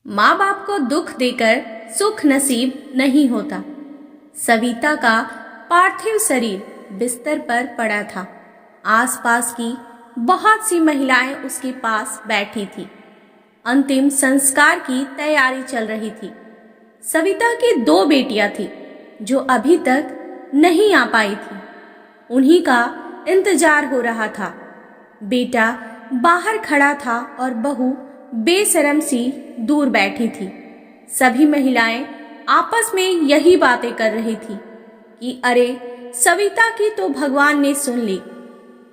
माँ बाप को दुख देकर सुख नसीब नहीं होता। सविता का पार्थिव शरीर बिस्तर पर पड़ा था। आसपास की बहुत सी महिलाएं उसके पास बैठी थी। अंतिम संस्कार की तैयारी चल रही थी। सविता की 2 बेटियां थी जो अभी तक नहीं आ पाई थी। उन्हीं का इंतजार हो रहा था। बेटा बाहर खड़ा था और बहू बेशरम सी दूर बैठी थी। सभी महिलाएं आपस में यही बातें कर रही थी कि अरे सविता की तो भगवान ने सुन ली।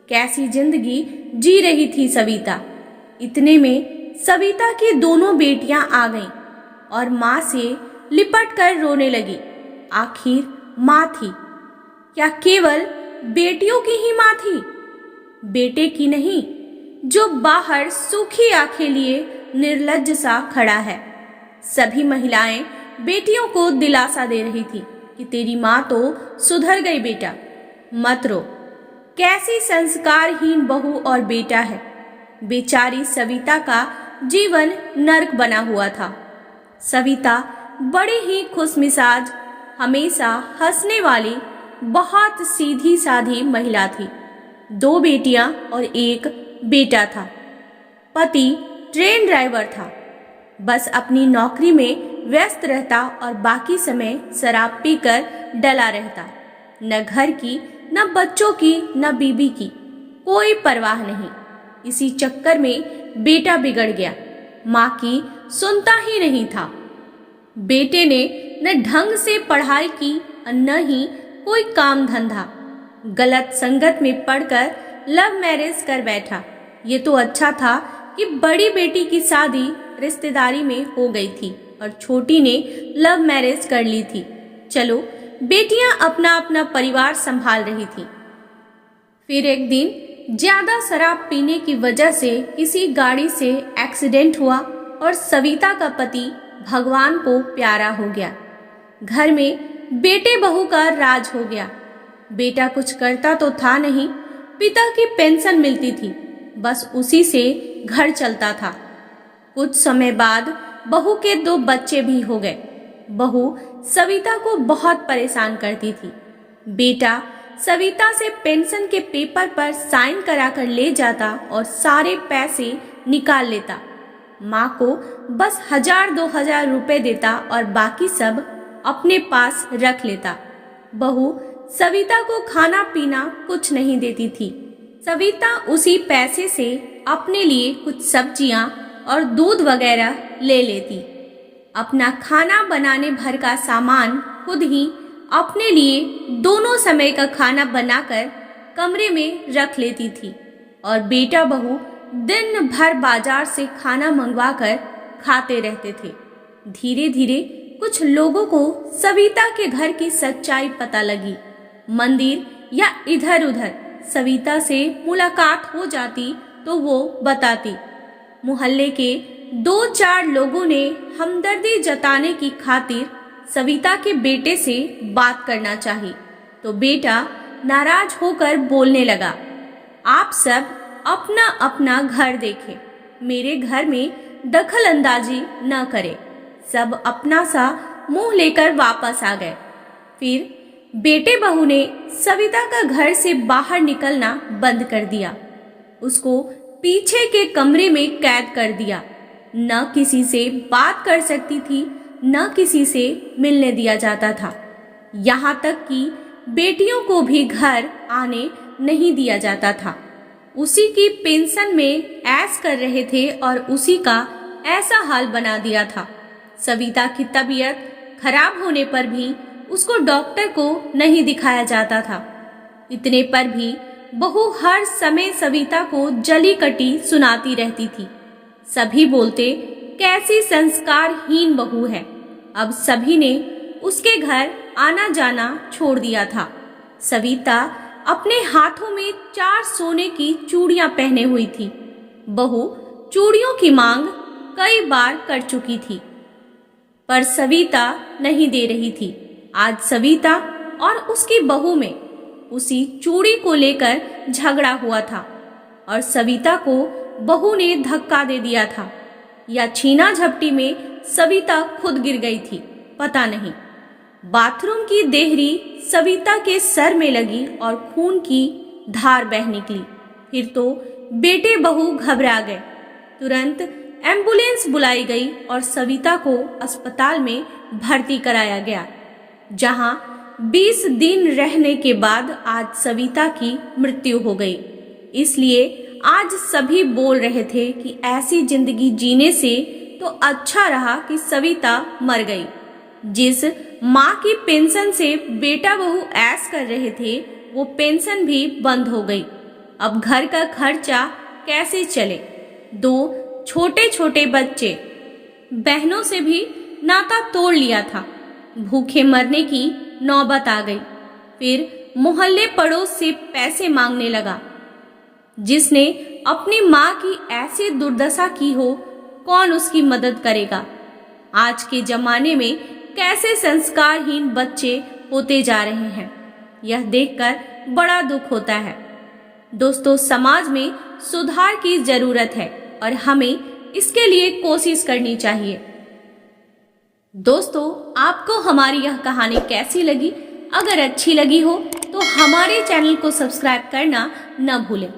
कैसी जिंदगी जी रही थी सविता। इतने में सविता की दोनों बेटियां आ गईं और माँ से लिपट कर रोने लगी। आखिर माँ थी। क्या केवल बेटियों की ही माँ थी? बेटे की नहीं, जो बाहर सूखी आंखें लिए निर्लज्ज सा खड़ा है। सभी महिलाएं बेटियों को दिलासा दे रही थी कि तेरी माँ तो सुधर गई बेटा, मत रो। कैसी संस्कारहीन बहू और बेटा है। बेचारी सविता का जीवन नर्क बना हुआ था। सविता बड़ी ही खुशमिजाज, हमेशा हंसने वाली, बहुत सीधी साधी महिला थी। 2 बेटियां और 1 बेटा था। पति ट्रेन ड्राइवर था। बस अपनी नौकरी में व्यस्त रहता और बाकी समय शराब पीकर डला रहता। न घर की, न बच्चों की, न बीबी की कोई परवाह नहीं। इसी चक्कर में बेटा बिगड़ गया। माँ की सुनता ही नहीं था। बेटे ने न ढंग से पढ़ाई की और न ही कोई काम धंधा। गलत संगत में पड़कर लव मैरिज कर बैठा। ये तो अच्छा था कि बड़ी बेटी की शादी रिश्तेदारी में हो गई थी और छोटी ने लव मैरिज कर ली थी। चलो, बेटियां अपना अपना परिवार संभाल रही थी। फिर एक दिन ज्यादा शराब पीने की वजह से किसी गाड़ी से एक्सीडेंट हुआ और सविता का पति भगवान को प्यारा हो गया। घर में बेटे बहू का राज हो गया। बेटा कुछ करता तो था नहीं, पिता की पेंशन मिलती थी, बस उसी से घर चलता था। कुछ समय बाद बहू के 2 बच्चे भी हो गए। बहू सविता को बहुत परेशान करती थी। बेटा सविता से पेंशन के पेपर पर साइन कराकर ले जाता और सारे पैसे निकाल लेता। माँ को बस 1000-2000 रुपए देता और बाकी सब अपने पास रख लेता। बहू सविता को खाना पीना कुछ नहीं देती थी। सविता उसी पैसे से अपने लिए कुछ सब्जियां और दूध वगैरह ले लेती। अपना खाना बनाने भर का सामान खुद ही अपने लिए दोनों समय का खाना बनाकर कमरे में रख लेती थी और बेटा बहू दिन भर बाजार से खाना मंगवाकर खाते रहते थे। धीरे धीरे कुछ लोगों को सविता के घर की सच्चाई पता लगी। मंदिर या इधर उधर सविता से मुलाकात हो जाती तो वो बताती। मोहल्ले के 2-4 लोगों ने हमदर्दी जताने की खातिर सविता के बेटे से बात करना चाही तो बेटा नाराज होकर बोलने लगा, आप सब अपना अपना घर देखें, मेरे घर में दखल अंदाजी न करें। सब अपना सा मुंह लेकर वापस आ गए। फिर बेटे बहू ने सविता का घर से बाहर निकलना बंद कर दिया। उसको पीछे के कमरे में कैद कर दिया। न किसी से बात कर सकती थी, न किसी से मिलने दिया जाता था। यहाँ तक कि बेटियों को भी घर आने नहीं दिया जाता था। उसी की पेंशन में ऐश कर रहे थे और उसी का ऐसा हाल बना दिया था। सविता की तबीयत खराब होने पर भी उसको डॉक्टर को नहीं दिखाया जाता था। इतने पर भी बहू हर समय सविता को जली कटी सुनाती रहती थी। सभी बोलते, कैसी संस्कारहीन बहू है। अब सभी ने उसके घर आना जाना छोड़ दिया था। सविता अपने हाथों में 4 सोने की चूड़ियां पहने हुई थी। बहू चूड़ियों की मांग कई बार कर चुकी थी, पर सविता नहीं दे रही थी। आज सविता और उसकी बहू में उसी चूड़ी को लेकर झगड़ा हुआ था और सविता को बहू ने धक्का दे दिया था या छीना झपटी में सविता खुद गिर गई थी, पता नहीं। बाथरूम की देहरी सविता के सर में लगी और खून की धार बह निकली। फिर तो बेटे बहू घबरा गए। तुरंत एम्बुलेंस बुलाई गई और सविता को अस्पताल में भर्ती कराया गया, जहां 20 दिन रहने के बाद आज सविता की मृत्यु हो गई। इसलिए आज सभी बोल रहे थे कि ऐसी जिंदगी जीने से तो अच्छा रहा कि सविता मर गई। जिस माँ की पेंशन से बेटा बहू ऐश कर रहे थे, वो पेंशन भी बंद हो गई। अब घर का खर्चा कैसे चले? 2 छोटे छोटे बच्चे, बहनों से भी नाता तोड़ लिया था। भूखे मरने की नौबत आ गई। फिर मोहल्ले पड़ोस से पैसे मांगने लगा। जिसने अपनी माँ की ऐसी दुर्दशा की हो, कौन उसकी मदद करेगा? आज के जमाने में कैसे संस्कारहीन बच्चे होते जा रहे हैं, यह देखकर बड़ा दुख होता है। दोस्तों, समाज में सुधार की जरूरत है और हमें इसके लिए कोशिश करनी चाहिए। दोस्तों, आपको हमारी यह कहानी कैसी लगी? अगर अच्छी लगी हो तो हमारे चैनल को सब्सक्राइब करना न भूलें।